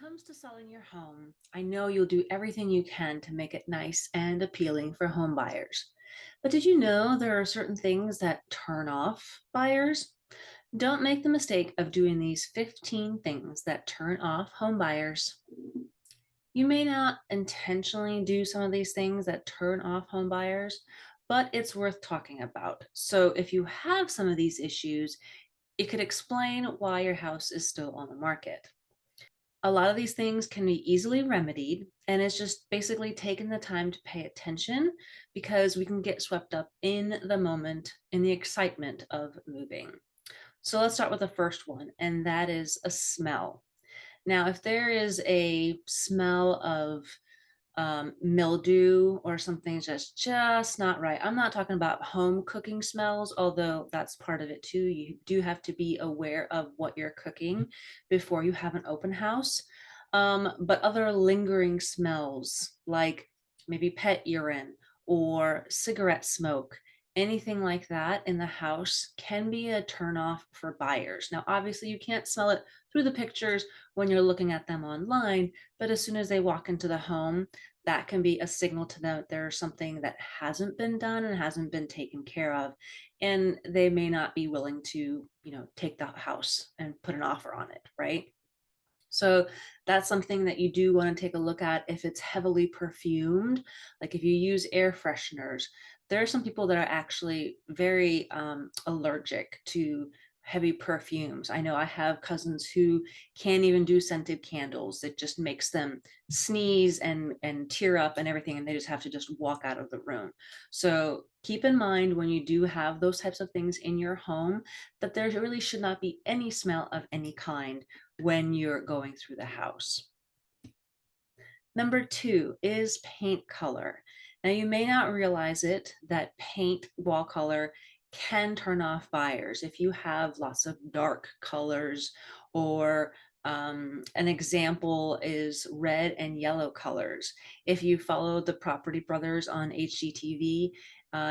comes to selling your home, I know you'll do everything you can to make it nice and appealing for home buyers. But did you know there are certain things that turn off buyers? Don't make the mistake of doing these 15 things that turn off home buyers. You may not intentionally do some of these things that turn off home buyers, but it's worth talking about. So if you have some of these issues, it could explain why your house is still on the market. A lot of these things can be easily remedied, and it's just basically taking the time to pay attention because we can get swept up in the moment, in the excitement of moving. So let's start with the first one, and that is a smell. Now, if there is a smell of mildew or something just not right. I'm not talking about home cooking smells, although that's part of it too. You do have to be aware of what you're cooking before you have an open house. But other lingering smells like maybe pet urine or cigarette smoke, anything like that in the house can be a turnoff for buyers. Now, obviously, you can't smell it through the pictures when you're looking at them online, but as soon as they walk into the home, that can be a signal to them that there's something that hasn't been done and hasn't been taken care of. And they may not be willing to, take the house and put an offer on it, right? So that's something that you do want to take a look at if it's heavily perfumed. Like if you use air fresheners, there are some people that are actually very allergic to heavy perfumes. I know I have cousins who can't even do scented candles. It just makes them sneeze and tear up and everything, and they just have to just walk out of the room. So keep in mind when you do have those types of things in your home that there really should not be any smell of any kind when you're going through the house. Number two is paint color. Now, you may not realize it that paint wall color can turn off buyers if you have lots of dark colors, or an example is red and yellow colors. If you follow the Property Brothers on HGTV,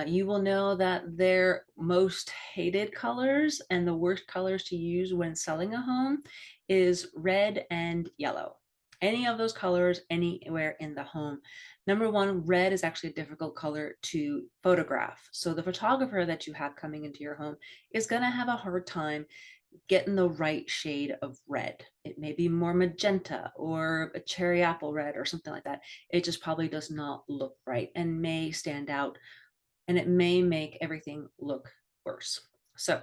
you will know that their most hated colors and the worst colors to use when selling a home is red and yellow. Any of those colors anywhere in the home. Number one, red is actually a difficult color to photograph. So the photographer that you have coming into your home is going to have a hard time getting the right shade of red. It may be more magenta or a cherry apple red or something like that. It just probably does not look right and may stand out, and it may make everything look worse. So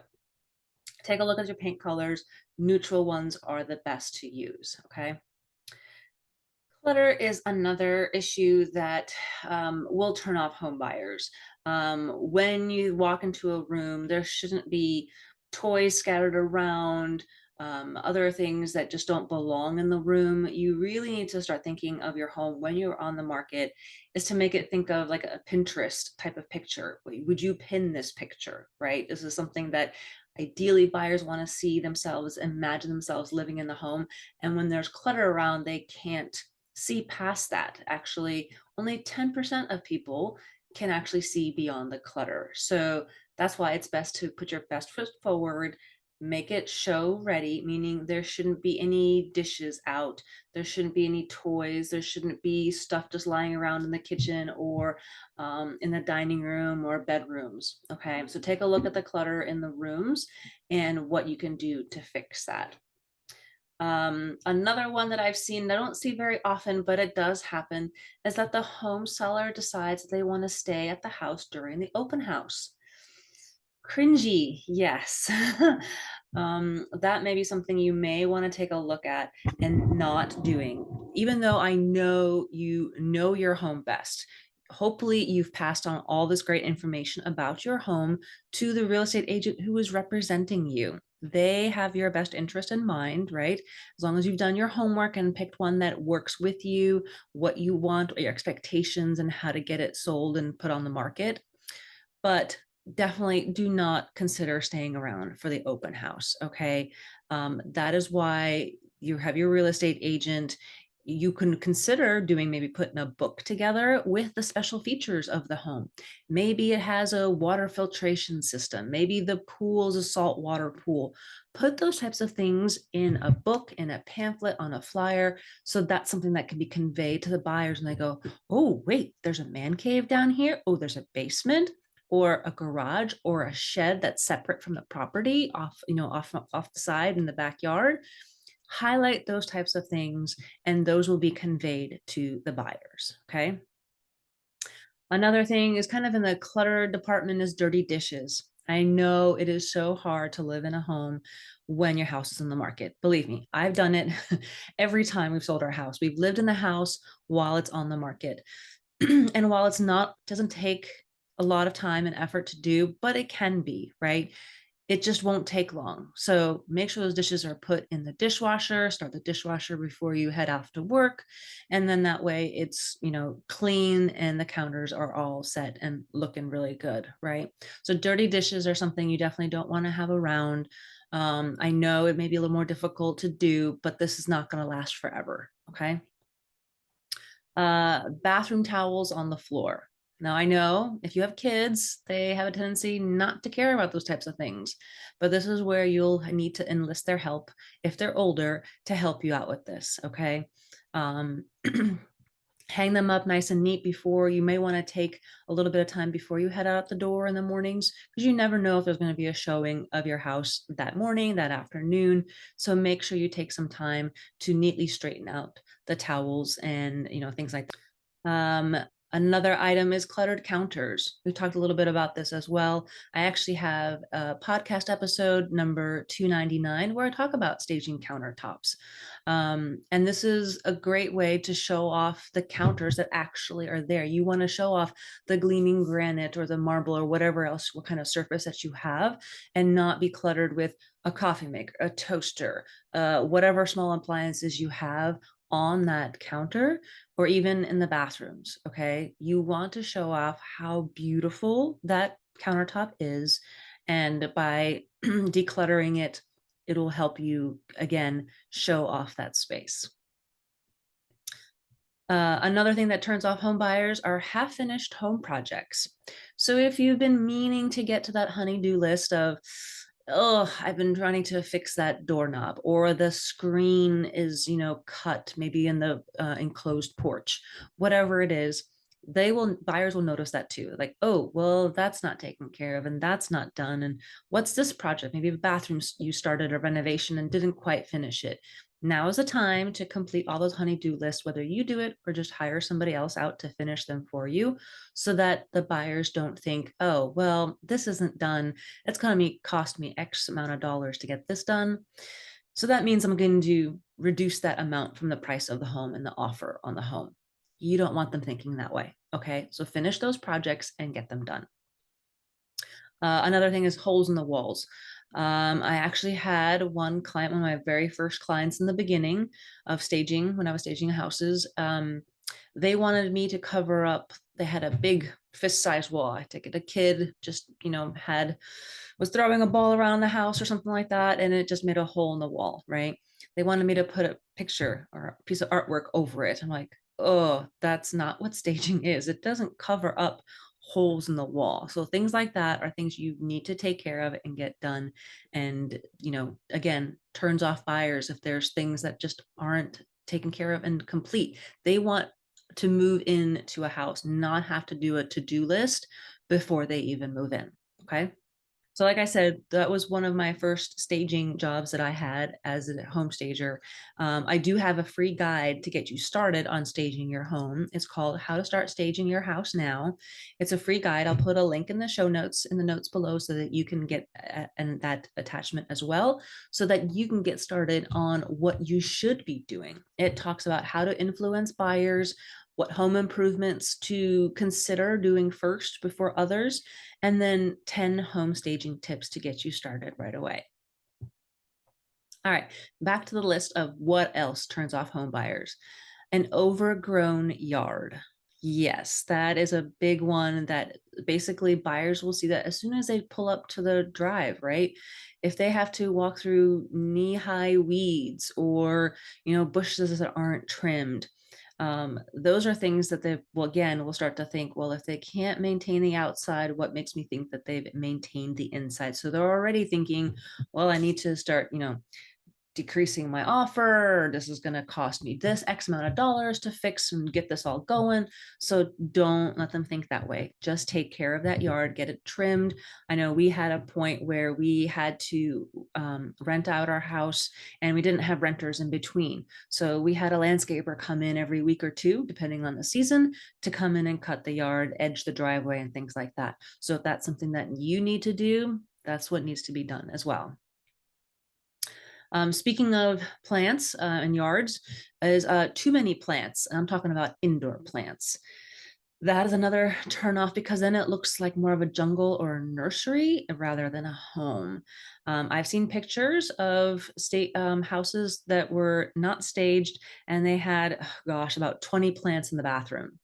take a look at your paint colors. Neutral ones are the best to use, okay? Clutter is another issue that will turn off home buyers. When you walk into a room, there shouldn't be toys scattered around, other things that just don't belong in the room. You really need to start thinking of your home when you're on the market is to make it think of like a Pinterest type of picture. Would you pin this picture, right? This is something that ideally buyers want to see themselves, imagine themselves living in the home. And when there's clutter around, they can't see past that. Actually, only 10% of people can actually see beyond the clutter. So that's why it's best to put your best foot forward, make it show ready, meaning there shouldn't be any dishes out, there shouldn't be any toys, there shouldn't be stuff just lying around in the kitchen or in the dining room or bedrooms. Okay, so take a look at the clutter in the rooms and what you can do to fix that. Another one that I've seen, I don't see very often, but it does happen, is that the home seller decides they want to stay at the house during the open house. Cringy, yes. That may be something you may want to take a look at and not doing, even though I know you know your home best. Hopefully, you've passed on all this great information about your home to the real estate agent who is representing you. They have your best interest in mind, right? As long as you've done your homework and picked one that works with you, what you want, your expectations, and how to get it sold and put on the market. But definitely do not consider staying around for the open house. Okay. That is why you have your real estate agent. you can consider doing, maybe putting a book together with the special features of the home. Maybe it has a water filtration system. Maybe the pool is a saltwater pool. Put those types of things in a book, in a pamphlet, on a flyer. So that's something that can be conveyed to the buyers, and they go, oh, wait, there's a man cave down here. Oh, there's a basement or a garage or a shed that's separate from the property, off the side in the backyard. Highlight those types of things, and those will be conveyed to the buyers. Okay. Another thing is kind of in the clutter department is dirty dishes. I know it is so hard to live in a home when your house is in the market. Believe me, I've done it every time we've sold our house. We've lived in the house while it's on the market. And while it's not, doesn't take a lot of time and effort to do, but it can be, right? It just won't take long. So make sure those dishes are put in the dishwasher, start the dishwasher before you head off to work. And then that way it's, clean and the counters are all set and looking really good, right? So dirty dishes are something you definitely don't want to have around. I know it may be a little more difficult to do, but this is not going to last forever. Okay. Bathroom towels on the floor. Now, I know if you have kids, they have a tendency not to care about those types of things, but this is where you'll need to enlist their help if they're older to help you out with this. Okay. Um, hang them up nice and neat before. You may want to take a little bit of time before you head out the door in the mornings, because you never know if there's going to be a showing of your house that morning, that afternoon. So make sure you take some time to neatly straighten out the towels and things like that. Another item is cluttered counters. We talked a little bit about this as well. I actually have a podcast episode number 299 where I talk about staging countertops. And this is a great way to show off the counters that actually are there. You want to show off the gleaming granite or the marble or whatever else, what kind of surface that you have, and not be cluttered with a coffee maker, a toaster, whatever small appliances you have on that counter or even in the bathrooms. Okay. You want to show off how beautiful that countertop is. And by decluttering it, it'll help you again show off that space. Another thing that turns off home buyers are half-finished home projects. So if you've been meaning to get to that honey-do list of, oh, I've been trying to fix that doorknob, or the screen is, cut maybe in the enclosed porch, whatever it is, buyers will notice that too. Like, oh, well, that's not taken care of and that's not done. And what's this project? Maybe the bathroom you started a renovation and didn't quite finish it. Now is the time to complete all those honey-do lists, whether you do it or just hire somebody else out to finish them for you, so that the buyers don't think, oh, well, this isn't done. It's going to cost me X amount of dollars to get this done. So that means I'm going to reduce that amount from the price of the home and the offer on the home. You don't want them thinking that way. Okay. So finish those projects and get them done. Another thing is holes in the walls. I actually had one client, one of my very first clients in the beginning of staging, when I was staging houses. They wanted me to cover up, they had a big fist-sized wall. I think a kid just, was throwing a ball around the house or something like that, and it just made a hole in the wall, right? They wanted me to put a picture or a piece of artwork over it. I'm like, oh, that's not what staging is. It doesn't cover up holes in the wall. So things like that are things you need to take care of and get done. And, again, turns off buyers if there's things that just aren't taken care of and complete. They want to move into a house, not have to do a to-do list before they even move in. Okay. So like I said, that was one of my first staging jobs that I had as a home stager. I do have a free guide to get you started on staging your home. It's called How to Start Staging Your House Now. It's a free guide. I'll put a link in the show notes, in the notes below, so that you can get and that attachment as well, so that you can get started on what you should be doing. It talks about how to influence buyers, what home improvements to consider doing first before others, and then 10 home staging tips to get you started right away. All right, back to the list of what else turns off home buyers. An overgrown yard. Yes, that is a big one that basically buyers will see that as soon as they pull up to the drive, right? If they have to walk through knee-high weeds or, bushes that aren't trimmed, those are things that they will, again, will start to think, well, if they can't maintain the outside, what makes me think that they've maintained the inside? So they're already thinking, well, I need to start, decreasing my offer, or this is going to cost me this X amount of dollars to fix and get this all going. So don't let them think that way. Just take care of that yard, get it trimmed. I know we had a point where we had to rent out our house and we didn't have renters in between. So we had a landscaper come in every week or two, depending on the season, to come in and cut the yard, edge the driveway, and things like that. So if that's something that you need to do, that's what needs to be done as well. Speaking of plants and yards, is too many plants. I'm talking about indoor plants. That is another turnoff because then it looks like more of a jungle or a nursery rather than a home. I've seen pictures of state houses that were not staged and they had, oh gosh, about 20 plants in the bathroom.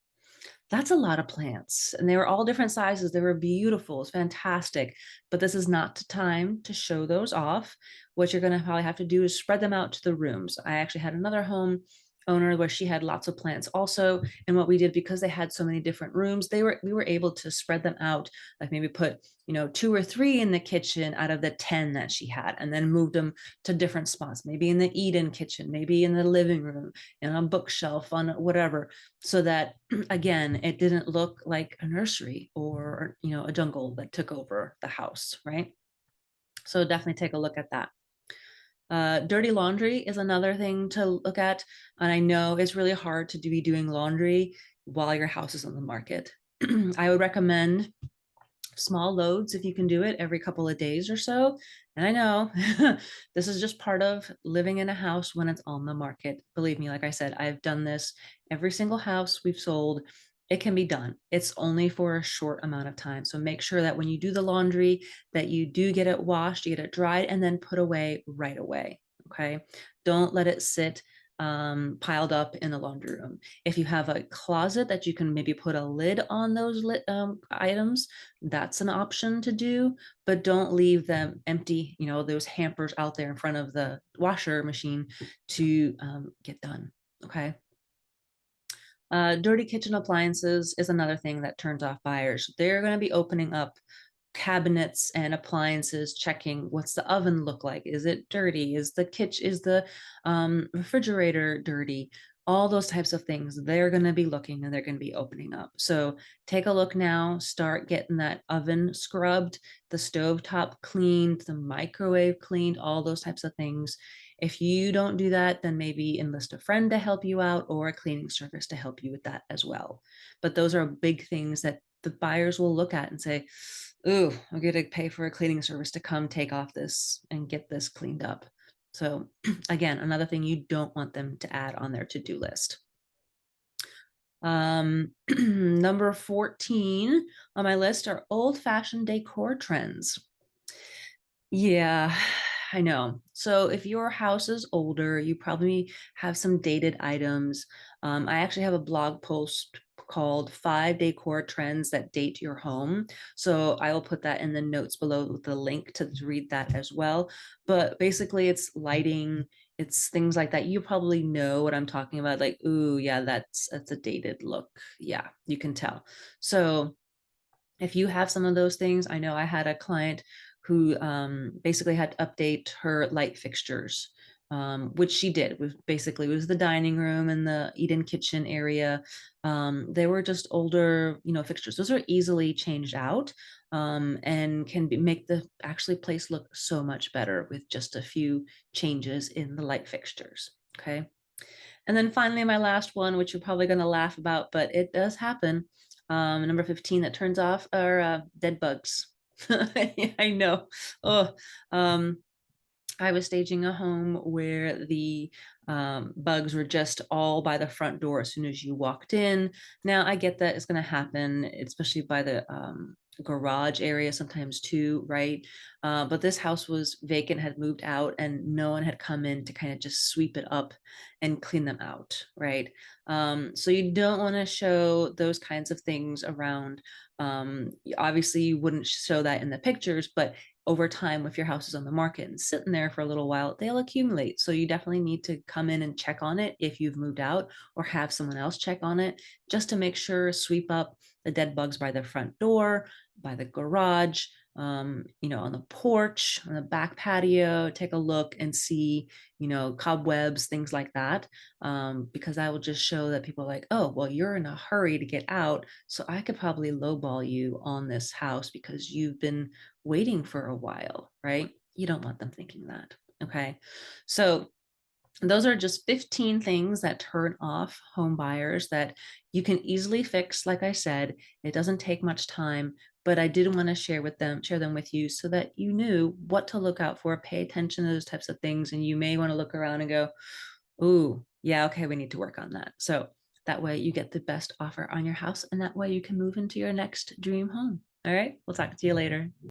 That's a lot of plants, and they were all different sizes. They were beautiful. It's fantastic. But this is not the time to show those off. What you're going to probably have to do is spread them out to the rooms. I actually had another home owner where she had lots of plants also, and what we did, because they had so many different rooms, we were able to spread them out, like maybe put two or three in the kitchen out of the 10 that she had, and then moved them to different spots, maybe in the eat-in kitchen, maybe in the living room, in a bookshelf, on whatever, so that again, it didn't look like a nursery or, a jungle that took over the house, right? So definitely take a look at that. Dirty laundry is another thing to look at. And I know it's really hard to be doing laundry while your house is on the market. I would recommend small loads if you can do it every couple of days or so. And I know this is just part of living in a house when it's on the market. Believe me, like I said, I've done this every single house we've sold. It can be done. It's only for a short amount of time. So make sure that when you do the laundry, that you do get it washed, you get it dried, and then put away right away. Okay. Don't let it sit piled up in the laundry room. If you have a closet that you can maybe put a lid on those items, that's an option to do, but don't leave them empty, those hampers out there in front of the washer machine to get done. Okay. Dirty kitchen appliances is another thing that turns off buyers. They're going to be opening up cabinets and appliances, checking what's the oven look like, is it dirty, is the kitchen, is the refrigerator dirty, all those types of things. They're going to be looking and they're going to be opening up. So take a look now, start getting that oven scrubbed, the stove top cleaned, the microwave cleaned, all those types of things. If you don't do that, then maybe enlist a friend to help you out or a cleaning service to help you with that as well. But those are big things that the buyers will look at and say, ooh, I'm going to pay for a cleaning service to come take off this and get this cleaned up. So again, another thing you don't want them to add on their to-do list. Number 14 on my list are old-fashioned decor trends. Yeah, I know. So if your house is older, you probably have some dated items. I actually have a blog post called 5 Decor Trends That Date Your Home. So I will put that in the notes below with the link to read that as well. But basically it's lighting, it's things like that. You probably know what I'm talking about. Like, ooh, yeah, that's a dated look. Yeah, you can tell. So if you have some of those things, I know I had a client who basically had to update her light fixtures, which she did. It was basically, it was the dining room and the eat-in kitchen area. They were just older, fixtures. Those are easily changed out and can make the actually place look so much better with just a few changes in the light fixtures. Okay. And then finally, my last one, which you're probably going to laugh about, but it does happen. Number 15 that turns off are dead bugs. I know. Oh, I was staging a home where the bugs were just all by the front door as soon as you walked in. Now, I get that it's going to happen, especially by the garage area sometimes too, right? But this house was vacant, had moved out, and no one had come in to kind of just sweep it up and clean them out, right? So you don't want to show those kinds of things around. Obviously, you wouldn't show that in the pictures, but over time, if your house is on the market and sitting there for a little while, they'll accumulate. So you definitely need to come in and check on it if you've moved out, or have someone else check on it just to make sure, sweep up the dead bugs by the front door, by the garage, on the porch, on the back patio, take a look and see, cobwebs, things like that. Because I will just show that people are like, oh, well, you're in a hurry to get out. So I could probably lowball you on this house because you've been waiting for a while, right? You don't want them thinking that. Okay. So those are just 15 things that turn off home buyers that you can easily fix. Like I said, it doesn't take much time, but I did want to share them with you so that you knew what to look out for, pay attention to those types of things. And you may want to look around and go, ooh, yeah, okay, we need to work on that. So that way you get the best offer on your house, and that way you can move into your next dream home. All right, we'll talk to you later.